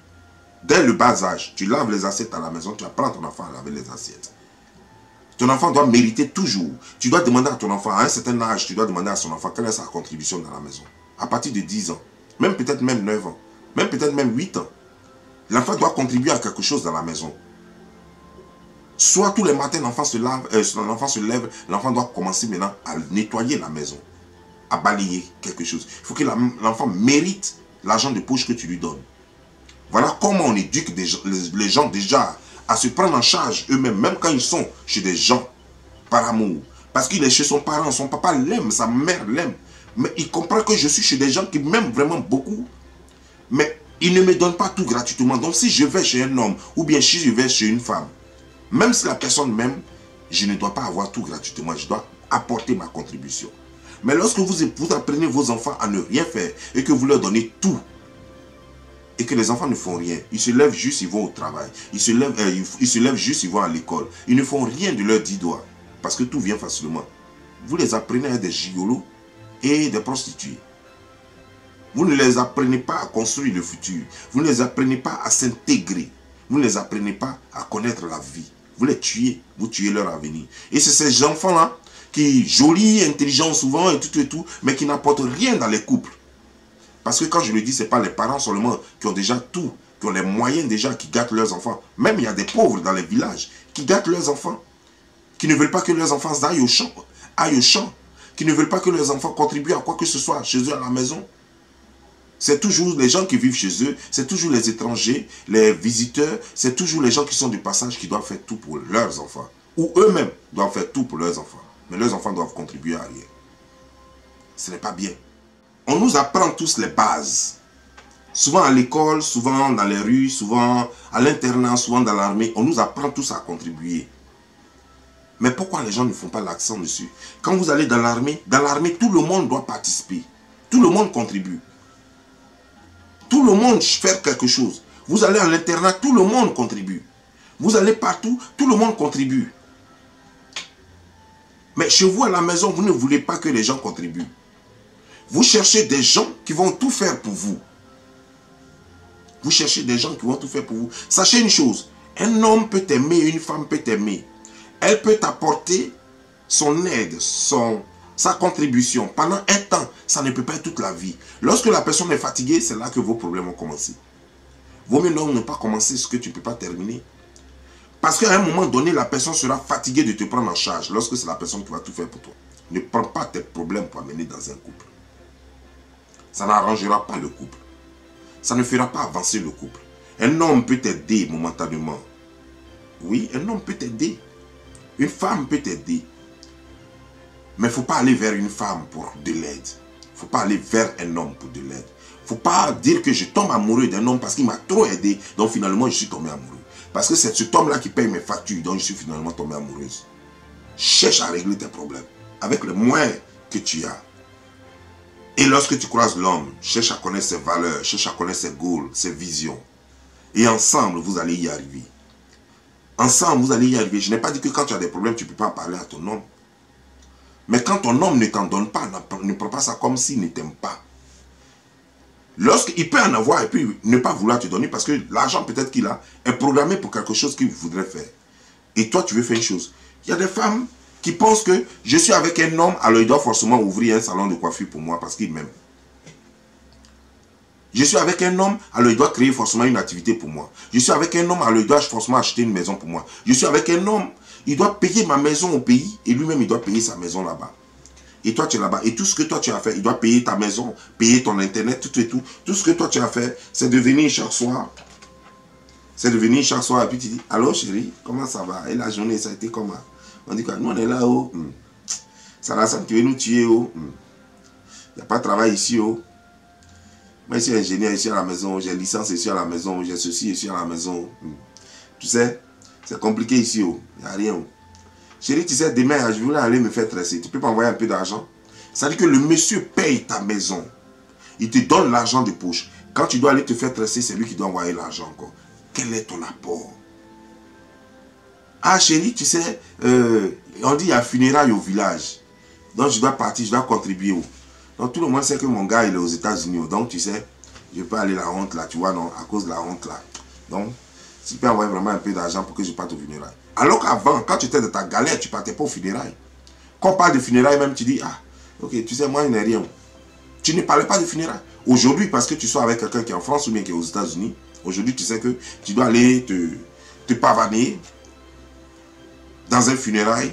Dès le bas âge, tu laves les assiettes à la maison, tu apprends ton enfant à laver les assiettes. Ton enfant doit mériter toujours. Tu dois demander à ton enfant, à un certain âge, tu dois demander à son enfant quelle est sa contribution dans la maison. À partir de 10 ans, même peut-être même 9 ans, même peut-être même 8 ans. L'enfant doit contribuer à quelque chose dans la maison. Soit tous les matins, l'enfant se lève, l'enfant doit commencer maintenant à nettoyer la maison, à balayer quelque chose. Il faut que l'enfant mérite l'argent de poche que tu lui donnes. Voilà comment on éduque les gens déjà à se prendre en charge eux-mêmes, même quand ils sont chez des gens, par amour. Parce qu'il est chez son parent, son papa l'aime, sa mère l'aime. Mais il comprend que je suis chez des gens qui m'aiment vraiment beaucoup. Mais ils ne me donnent pas tout gratuitement. Donc si je vais chez un homme, ou bien si je vais chez une femme, même si la personne m'aime, je ne dois pas avoir tout gratuitement. Je dois apporter ma contribution. Mais lorsque vous apprenez vos enfants à ne rien faire et que vous leur donnez tout, et que les enfants ne font rien, ils se lèvent juste, ils vont au travail, ils se lèvent juste, ils vont à l'école, ils ne font rien de leurs 10 doigts, parce que tout vient facilement. Vous les apprenez à être des gigolos et des prostituées. Vous ne les apprenez pas à construire le futur, vous ne les apprenez pas à s'intégrer, vous ne les apprenez pas à connaître la vie. Vous les tuez, vous tuez leur avenir. Et c'est ces enfants-là qui, jolis, intelligents souvent et tout, mais qui n'apportent rien dans les couples. Parce que quand je le dis, ce n'est pas les parents seulement qui ont déjà tout, qui ont les moyens déjà, qui gâtent leurs enfants. Même il y a des pauvres dans les villages qui gâtent leurs enfants, qui ne veulent pas que leurs enfants aillent au champ, qui ne veulent pas que leurs enfants contribuent à quoi que ce soit chez eux à la maison. C'est toujours les gens qui vivent chez eux, c'est toujours les étrangers, les visiteurs, c'est toujours les gens qui sont du passage qui doivent faire tout pour leurs enfants. Ou eux-mêmes doivent faire tout pour leurs enfants. Mais leurs enfants doivent contribuer à rien. Ce n'est pas bien. On nous apprend tous les bases. Souvent à l'école, souvent dans les rues, souvent à l'internat, souvent dans l'armée, on nous apprend tous à contribuer. Mais pourquoi les gens ne font pas l'accent dessus? Quand vous allez dans l'armée, tout le monde doit participer. Tout le monde contribue. Tout le monde fait quelque chose. Vous allez à l'internat, tout le monde contribue. Vous allez partout, tout le monde contribue. Mais chez vous à la maison, vous ne voulez pas que les gens contribuent. Vous cherchez des gens qui vont tout faire pour vous. Vous cherchez des gens qui vont tout faire pour vous. Sachez une chose, un homme peut t'aimer, une femme peut t'aimer. Elle peut t'apporter son aide, sa contribution pendant un temps, ça ne peut pas être toute la vie. Lorsque la personne est fatiguée, c'est là que vos problèmes ont commencé. Vaut mieux donc ne pas commencer ce que tu ne peux pas terminer. Parce qu'à un moment donné, la personne sera fatiguée de te prendre en charge lorsque c'est la personne qui va tout faire pour toi. Ne prends pas tes problèmes pour amener dans un couple. Ça n'arrangera pas le couple. Ça ne fera pas avancer le couple. Un homme peut t'aider momentanément. Oui, un homme peut t'aider. Une femme peut t'aider. Mais il ne faut pas aller vers une femme pour de l'aide. Il ne faut pas aller vers un homme pour de l'aide. Il ne faut pas dire que je tombe amoureux d'un homme parce qu'il m'a trop aidé. Donc finalement, je suis tombé amoureux. Parce que c'est cet homme-là qui paye mes factures. Donc je suis finalement tombé amoureuse. Cherche à régler tes problèmes. Avec les moyens que tu as. Et lorsque tu croises l'homme, cherche à connaître ses valeurs. Cherche à connaître ses goals, ses visions. Et ensemble, vous allez y arriver. Ensemble, vous allez y arriver. Je n'ai pas dit que quand tu as des problèmes, tu ne peux pas en parler à ton homme. Mais quand ton homme ne t'en donne pas, ne prends pas ça comme s'il ne t'aime pas. Lorsqu'il peut en avoir et puis ne pas vouloir te donner parce que l'argent peut-être qu'il a est programmé pour quelque chose qu'il voudrait faire. Et toi, tu veux faire une chose. Il y a des femmes qui pensent que je suis avec un homme, alors il doit forcément ouvrir un salon de coiffure pour moi parce qu'il m'aime. Je suis avec un homme, alors il doit créer forcément une activité pour moi. Je suis avec un homme, alors il doit forcément acheter une maison pour moi. Je suis avec un homme, il doit payer ma maison au pays et lui-même il doit payer sa maison là-bas. Et toi tu es là-bas. Et tout ce que toi tu as fait, il doit payer ta maison, payer ton internet, tout et tout. Tout ce que toi tu as fait, c'est de venir chaque soir. C'est de venir chaque soir et puis tu dis, allô chérie, comment ça va? Et la journée ça a été comment? On dit quoi? Nous on est là haut. C'est la scène qui veut nous tuer haut. Il n'y a pas de travail ici haut. Moi je suis ingénieur ici à la maison, j'ai licence ici à la maison, j'ai ceci ici à la maison. Tu sais, c'est compliqué ici haut. Il n'y a rien haut. Chérie, tu sais, demain, je voulais aller me faire tresser. Tu peux m'envoyer un peu d'argent? Ça veut dire que le monsieur paye ta maison. Il te donne l'argent de poche. Quand tu dois aller te faire tresser, c'est lui qui doit envoyer l'argent encore. Quel est ton apport? Ah, chérie, tu sais, on dit il y a funérailles au village. Donc, je dois partir, je dois contribuer. Donc, tout le monde sait que mon gars, il est aux États-Unis. Donc, tu sais, je peux aller la honte là, tu vois, non, à cause de la honte là. Donc, tu peux envoyer vraiment un peu d'argent pour que je parte au funérailles. Alors qu'avant, quand tu étais de ta galère, tu ne partais pas au funérailles. Quand on parle de funérailles, même tu dis, ah, ok, tu sais, moi, il n'est rien. Tu ne parlais pas de funérailles. Aujourd'hui, parce que tu sois avec quelqu'un qui est en France ou bien qui est aux États-Unis, aujourd'hui, tu sais que tu dois aller te pavaner dans un funérail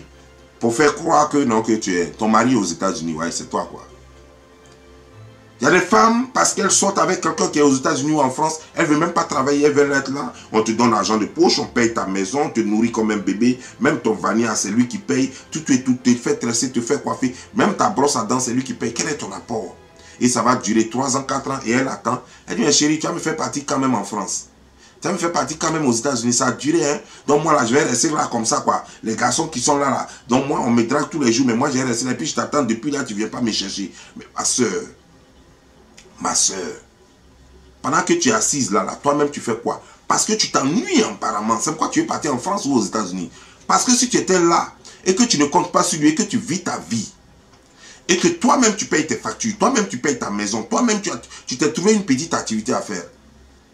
pour faire croire que non, que tu es ton mari aux États-Unis. Ouais, c'est toi, quoi. Il y a des femmes, parce qu'elles sortent avec quelqu'un qui est aux États-Unis ou en France, elles ne veulent même pas travailler, elles veulent être là. On te donne l'argent de poche, on paye ta maison, on te nourrit comme un bébé. Même ton vania, c'est lui qui paye. Tout, te fait tresser, te fait coiffer. Même ta brosse à dents, c'est lui qui paye. Quel est ton apport? Et ça va durer 3 ans, 4 ans. Et elle attend. Elle dit, mais chérie, tu vas me faire partie quand même en France. Tu vas me faire partie quand même aux États-Unis. Ça a duré, hein. Donc moi, là, je vais rester là comme ça, quoi. Les garçons qui sont là, là. Donc moi, on me drague tous les jours. Mais moi, je vais rester là. Et puis je t'attends. Depuis là, tu ne viens pas me chercher. Mais ma soeur, pendant que tu es assise là, toi-même tu fais quoi? Parce que tu t'ennuies apparemment. C'est pourquoi tu es parti en France ou aux États-Unis. Parce que si tu étais là et que tu ne comptes pas sur lui et que tu vis ta vie et que toi-même tu payes tes factures, toi-même tu payes ta maison, toi-même tu t'es trouvé une petite activité à faire.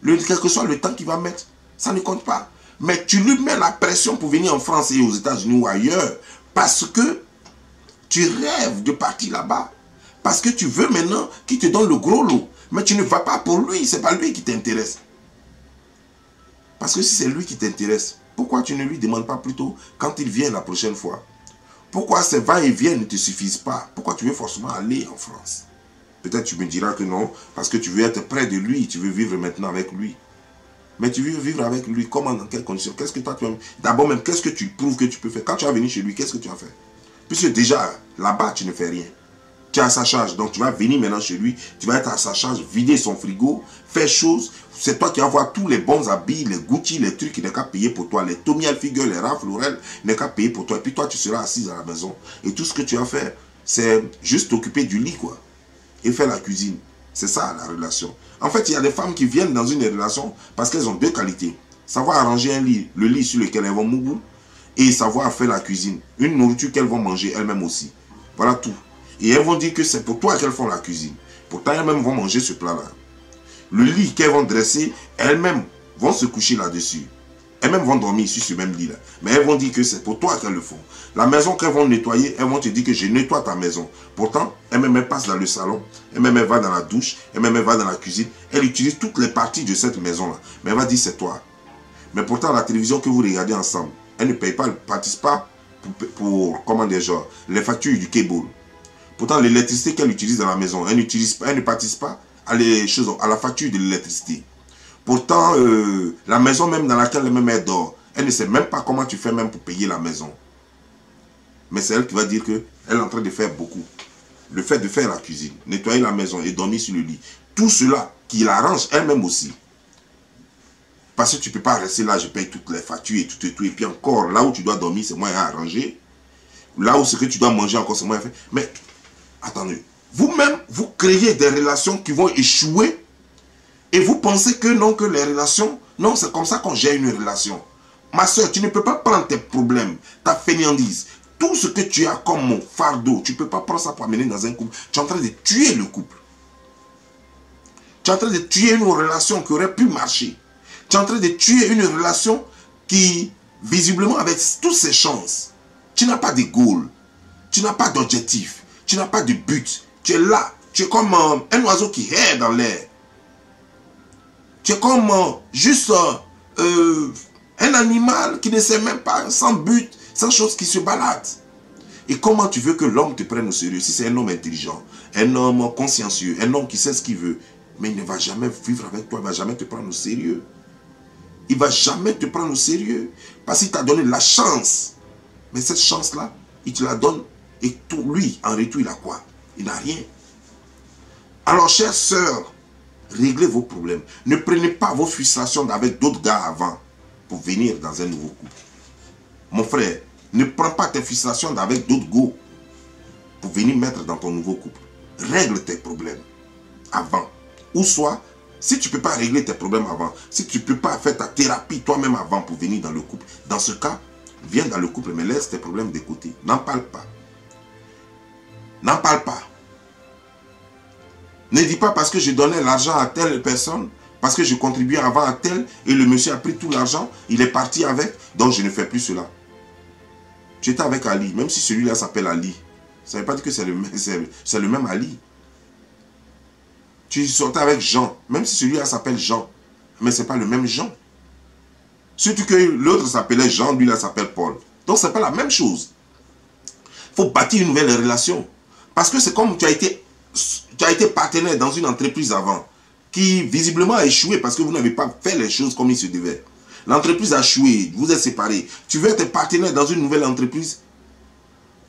Quel que soit le temps qu'il va mettre, ça ne compte pas. Mais tu lui mets la pression pour venir en France et aux États-Unis ou ailleurs parce que tu rêves de partir là-bas. Parce que tu veux maintenant qu'il te donne le gros lot. Mais tu ne vas pas pour lui. Ce n'est pas lui qui t'intéresse. Parce que si c'est lui qui t'intéresse, pourquoi tu ne lui demandes pas plutôt quand il vient la prochaine fois? Pourquoi ces va-et-vient ne te suffisent pas? Pourquoi tu veux forcément aller en France? Peut-être tu me diras que non, parce que tu veux être près de lui. Tu veux vivre maintenant avec lui. Mais tu veux vivre avec lui comment, dans quelles conditions? Qu'est-ce que toi tu aimes? D'abord même, qu'est-ce que tu prouves que tu peux faire? Quand tu vas venir chez lui, qu'est-ce que tu vas faire? Puisque déjà, là-bas, tu ne fais rien. Tu es à sa charge, donc tu vas venir maintenant chez lui, tu vas être à sa charge, vider son frigo, faire chose. C'est toi qui vas voir tous les bons habits, les Gucci, les trucs qui n'est qu'à payer pour toi, les Tommy Hilfiger, les Ralph Lauren, n'est qu'à payer pour toi. Et puis toi, tu seras assise à la maison. Et tout ce que tu vas faire, c'est juste t'occuper du lit, quoi. Et faire la cuisine. C'est ça, la relation. En fait, il y a des femmes qui viennent dans une relation parce qu'elles ont 2 qualités. Savoir arranger un lit, le lit sur lequel elles vont mourir, et savoir faire la cuisine. Une nourriture qu'elles vont manger elles-mêmes aussi. Voilà tout. Et elles vont dire que c'est pour toi qu'elles font la cuisine. Pourtant, elles-mêmes vont manger ce plat-là. Le lit qu'elles vont dresser, elles-mêmes vont se coucher là-dessus. Elles-mêmes vont dormir ici sur le même lit là. Mais elles vont dire que c'est pour toi qu'elles le font. La maison qu'elles vont nettoyer, elles vont te dire que je nettoie ta maison. Pourtant, elles-mêmes elles passent dans le salon, elles-mêmes elles vont dans la douche, elles-mêmes elles vont dans la cuisine. Elles utilisent toutes les parties de cette maison là. Mais elle va dire c'est toi. Mais pourtant, la télévision que vous regardez ensemble, elle ne paye pas, elle ne participe pas pour comment dire, genre, les factures du cable. Pourtant, l'électricité qu'elle utilise dans la maison, elle ne participe pas à la facture de l'électricité. Pourtant, la maison même dans laquelle elle dort, elle ne sait même pas comment tu fais même pour payer la maison. Mais c'est elle qui va dire qu'elle est en train de faire beaucoup. Le fait de faire la cuisine, nettoyer la maison et dormir sur le lit. Tout cela qui l'arrange elle-même aussi. Parce que tu ne peux pas rester là, je paye toutes les factures et tout et tout. Et puis encore, là où tu dois dormir, c'est moi qui ai arrangé. Là où ce que tu dois manger encore, c'est moi qui ai fait. Mais, attendez, vous-même, vous créez des relations qui vont échouer. Et vous pensez que non, que les relations, non, c'est comme ça qu'on gère une relation. Ma soeur, tu ne peux pas prendre tes problèmes, ta fainéantise, tout ce que tu as comme mon fardeau, tu ne peux pas prendre ça pour amener dans un couple. Tu es en train de tuer le couple. Tu es en train de tuer une relation qui aurait pu marcher. Tu es en train de tuer une relation qui, visiblement, avec toutes ses chances, tu n'as pas de goal, tu n'as pas d'objectif, tu n'as pas de but. Tu es là, tu es comme un oiseau qui erre dans l'air. Tu es comme juste un animal qui ne sait même pas, sans but, sans chose qui se balade. Et comment tu veux que l'homme te prenne au sérieux? Si c'est un homme intelligent, un homme consciencieux, un homme qui sait ce qu'il veut, mais il ne va jamais vivre avec toi, il ne va jamais te prendre au sérieux. Il ne va jamais te prendre au sérieux. Parce qu'il t'a donné la chance. Mais cette chance-là, il te la donne. Et tout, lui, en retour, il a quoi? Il n'a rien. Alors, chères sœurs, réglez vos problèmes. Ne prenez pas vos frustrations avec d'autres gars avant pour venir dans un nouveau couple. Mon frère, ne prends pas tes frustrations avec d'autres gars pour venir mettre dans ton nouveau couple. Règle tes problèmes avant. Ou soit, si tu ne peux pas régler tes problèmes avant, si tu ne peux pas faire ta thérapie toi-même avant pour venir dans le couple, dans ce cas, viens dans le couple, mais laisse tes problèmes de côté. N'en parle pas. N'en parle pas. Ne dis pas parce que je donnais l'argent à telle personne, parce que je contribuais avant à tel, et le monsieur a pris tout l'argent, il est parti avec, donc je ne fais plus cela. Tu étais avec Ali, même si celui-là s'appelle Ali. Ça ne veut pas dire que c'est le même Ali. Tu sortais avec Jean, même si celui-là s'appelle Jean, mais ce n'est pas le même Jean. Surtout que l'autre s'appelait Jean, lui là s'appelle Paul. Donc ce n'est pas la même chose. Il faut bâtir une nouvelle relation. Parce que c'est comme tu as été partenaire dans une entreprise avant, qui visiblement a échoué parce que vous n'avez pas fait les choses comme il se devait. L'entreprise a échoué, vous êtes séparés. Tu veux être partenaire dans une nouvelle entreprise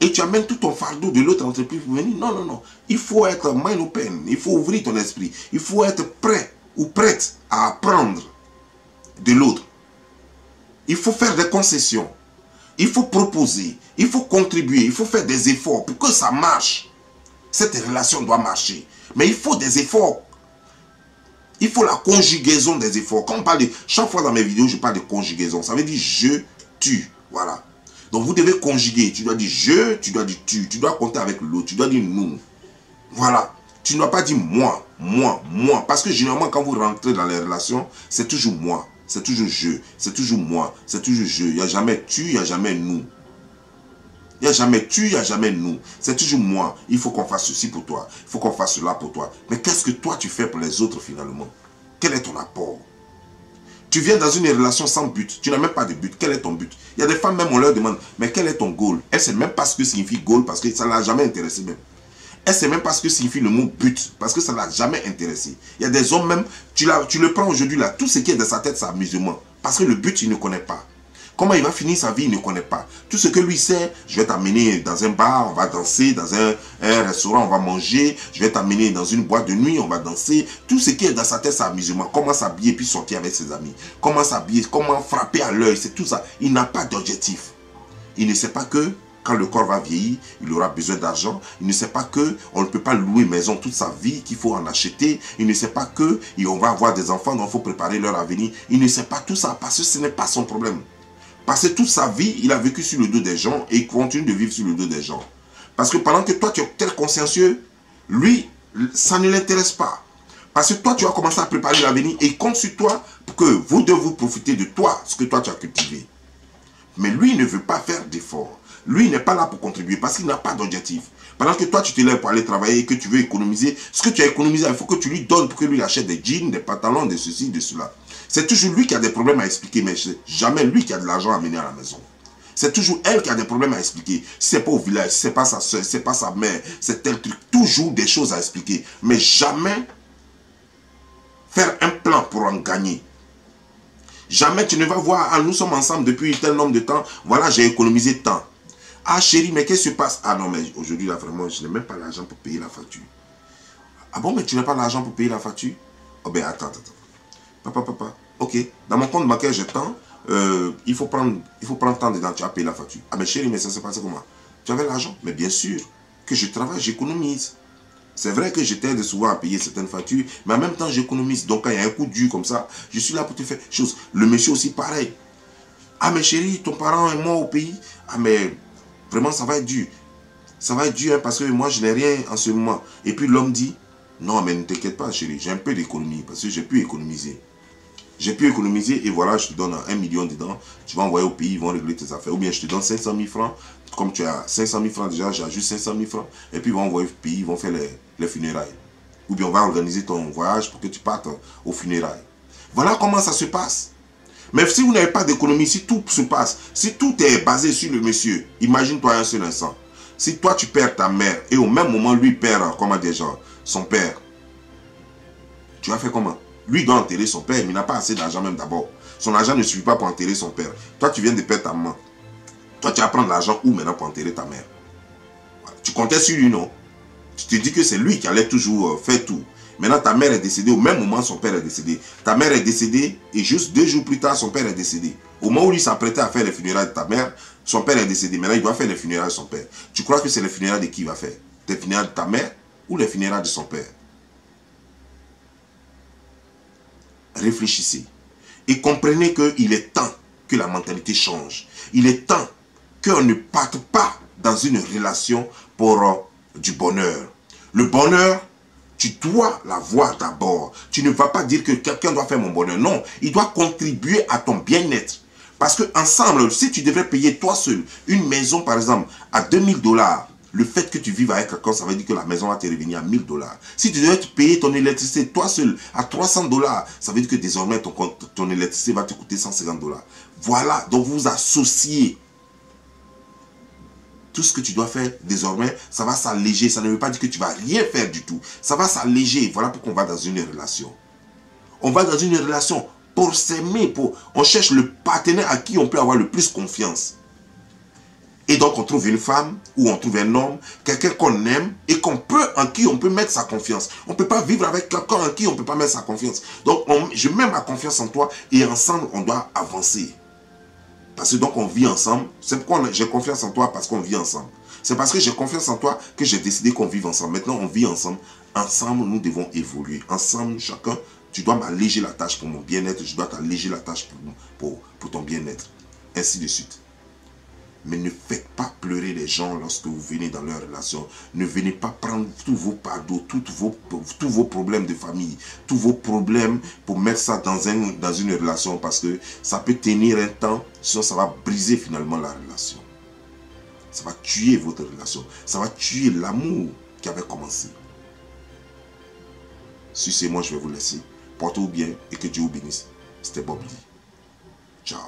et tu amènes tout ton fardeau de l'autre entreprise pour venir. Non, non, non. Il faut être mind open. Il faut ouvrir ton esprit. Il faut être prêt ou prête à apprendre de l'autre. Il faut faire des concessions. Il faut proposer. Il faut contribuer. Il faut faire des efforts pour que ça marche. Cette relation doit marcher. Mais il faut des efforts. Il faut la conjugaison des efforts. Quand on parle de... Chaque fois dans mes vidéos, je parle de conjugaison. Ça veut dire je, tu. Voilà. Donc vous devez conjuguer. Tu dois dire je, tu dois dire tu. Tu dois compter avec l'autre. Tu dois dire nous. Voilà. Tu ne dois pas dire moi, moi, moi. Parce que généralement, quand vous rentrez dans les relations, c'est toujours moi. C'est toujours je. C'est toujours moi. C'est toujours je. Il n'y a jamais tu, il n'y a jamais nous. Il n'y a jamais tu, il n'y a jamais nous. C'est toujours moi. Il faut qu'on fasse ceci pour toi. Il faut qu'on fasse cela pour toi. Mais qu'est-ce que toi tu fais pour les autres finalement? Quel est ton apport? Tu viens dans une relation sans but. Tu n'as même pas de but. Quel est ton but? Il y a des femmes même, on leur demande, mais quel est ton goal? Elle ne sait même pas ce que signifie goal parce que ça ne l'a jamais intéressé même. Elle ne sait même pas ce que signifie le mot but parce que ça ne l'a jamais intéressé. Il y a des hommes même, tu le prends aujourd'hui là, tout ce qui est dans sa tête c'est amusement. Parce que le but il ne connaît pas. Comment il va finir sa vie, il ne connaît pas. Tout ce que lui sait, je vais t'amener dans un bar, on va danser, dans un restaurant, on va manger, je vais t'amener dans une boîte de nuit, on va danser. Tout ce qui est dans sa tête, c'est amusement. Comment s'habiller puis sortir avec ses amis. Comment s'habiller, comment frapper à l'œil, c'est tout ça. Il n'a pas d'objectif. Il ne sait pas que quand le corps va vieillir, il aura besoin d'argent. Il ne sait pas que on ne peut pas louer maison toute sa vie, qu'il faut en acheter. Il ne sait pas que on va avoir des enfants dont il faut préparer leur avenir. Il ne sait pas tout ça parce que ce n'est pas son problème. Parce que toute sa vie, il a vécu sur le dos des gens et il continue de vivre sur le dos des gens. Parce que pendant que toi, tu es très consciencieux, lui, ça ne l'intéresse pas. Parce que toi, tu vas commencer à préparer l'avenir et il compte sur toi pour que vous deux vous profitez de toi, ce que toi tu as cultivé. Mais lui ne veut pas faire d'efforts. Lui n'est pas là pour contribuer parce qu'il n'a pas d'objectif. Pendant que toi tu te lèves pour aller travailler et que tu veux économiser, ce que tu as économisé, il faut que tu lui donnes pour que lui achète des jeans, des pantalons, de ceci, de cela. C'est toujours lui qui a des problèmes à expliquer, mais c'est jamais lui qui a de l'argent à mener à la maison. C'est toujours elle qui a des problèmes à expliquer. Si c'est pas au village, si c'est pas sa soeur, si c'est pas sa mère, c'est tel truc. Toujours des choses à expliquer. Mais jamais faire un plan pour en gagner. Jamais tu ne vas voir, ah, nous sommes ensemble depuis tel nombre de temps, voilà, j'ai économisé tant. Ah chérie, mais qu'est-ce qui se passe? Ah non, mais aujourd'hui là vraiment, je n'ai même pas l'argent pour payer la facture. Ah bon, mais tu n'as pas l'argent pour payer la facture? Oh ben attends. Papa, ok, dans mon compte bancaire j'ai tant, il faut prendre tant dedans, tu as payé la facture. Ah mais chérie, mais ça s'est passé comment? Tu avais l'argent? Mais bien sûr, que je travaille, j'économise. C'est vrai que je t'aide souvent à payer certaines factures, mais en même temps j'économise. Donc quand il y a un coup dur comme ça, je suis là pour te faire chose. Le monsieur aussi pareil. Ah mais chérie, ton parent et moi au pays. Ah mais vraiment ça va être dur. Ça va être dur hein, parce que moi je n'ai rien en ce moment. Et puis l'homme dit, non mais ne t'inquiète pas chérie, j'ai un peu d'économie parce que j'ai pu économiser. J'ai pu économiser et voilà, je te donne 1 million dedans. Tu vas envoyer au pays, ils vont régler tes affaires. Ou bien je te donne 500 000 francs. Comme tu as 500 000 francs déjà, j'ajoute 500 000 francs. Et puis ils vont envoyer au pays, ils vont faire les funérailles. Ou bien on va organiser ton voyage pour que tu partes aux funérailles. Voilà comment ça se passe. Mais si vous n'avez pas d'économie, si tout se passe, si tout est basé sur le monsieur, imagine-toi un seul instant. Si toi tu perds ta mère et au même moment lui perd, comment dire, son père, tu vas faire comment? Lui doit enterrer son père, mais il n'a pas assez d'argent même d'abord. Son argent ne suffit pas pour enterrer son père. Toi, tu viens de perdre ta maman. Toi, tu vas prendre l'argent où maintenant pour enterrer ta mère? Voilà. Tu comptais sur lui, non? Tu te dis que c'est lui qui allait toujours faire tout. Maintenant, ta mère est décédée. Au même moment, son père est décédé. Ta mère est décédée et juste 2 jours plus tard, son père est décédé. Au moment où il s'apprêtait à faire les funérailles de ta mère, son père est décédé. Maintenant, il doit faire les funérailles de son père. Tu crois que c'est les funérailles de qui il va faire? Les funérailles de ta mère ou les funérailles de son père? Réfléchissez et comprenez qu'il est temps que la mentalité change. Il est temps qu'on ne parte pas dans une relation pour du bonheur. Le bonheur, tu dois l'avoir d'abord. Tu ne vas pas dire que quelqu'un doit faire mon bonheur. Non, il doit contribuer à ton bien-être. Parce que ensemble, si tu devrais payer toi seul une maison par exemple à 2000 $, le fait que tu vives avec quelqu'un, ça veut dire que la maison va te revenir à 1000 $. Si tu devais te payer ton électricité toi seul à 300 $, ça veut dire que désormais ton électricité va te coûter 150 $. Voilà, donc vous vous associez. Tout ce que tu dois faire désormais, ça va s'alléger. Ça ne veut pas dire que tu ne vas rien faire du tout. Ça va s'alléger. Voilà pourquoi on va dans une relation. On va dans une relation pour s'aimer. On cherche le partenaire à qui on peut avoir le plus confiance. Et donc on trouve une femme ou on trouve un homme, quelqu'un qu'on aime et en qui on peut mettre sa confiance. On ne peut pas vivre avec quelqu'un en qui on ne peut pas mettre sa confiance. Donc je mets ma confiance en toi et ensemble on doit avancer. Parce que donc on vit ensemble. C'est pourquoi j'ai confiance en toi, parce qu'on vit ensemble. C'est parce que j'ai confiance en toi que j'ai décidé qu'on vive ensemble. Maintenant on vit ensemble. Ensemble nous devons évoluer. Ensemble chacun, tu dois m'alléger la tâche pour mon bien-être. Je dois t'alléger la tâche pour ton bien-être. Ainsi de suite. Mais ne faites pas pleurer les gens lorsque vous venez dans leur relation. Ne venez pas prendre tous vos fardeaux, tous vos problèmes de famille, tous vos problèmes pour mettre ça dans une relation parce que ça peut tenir un temps, sinon ça va briser finalement la relation. Ça va tuer votre relation. Ça va tuer l'amour qui avait commencé. Si c'est moi, je vais vous laisser. Portez-vous bien et que Dieu vous bénisse. C'était Bob Lee. Ciao.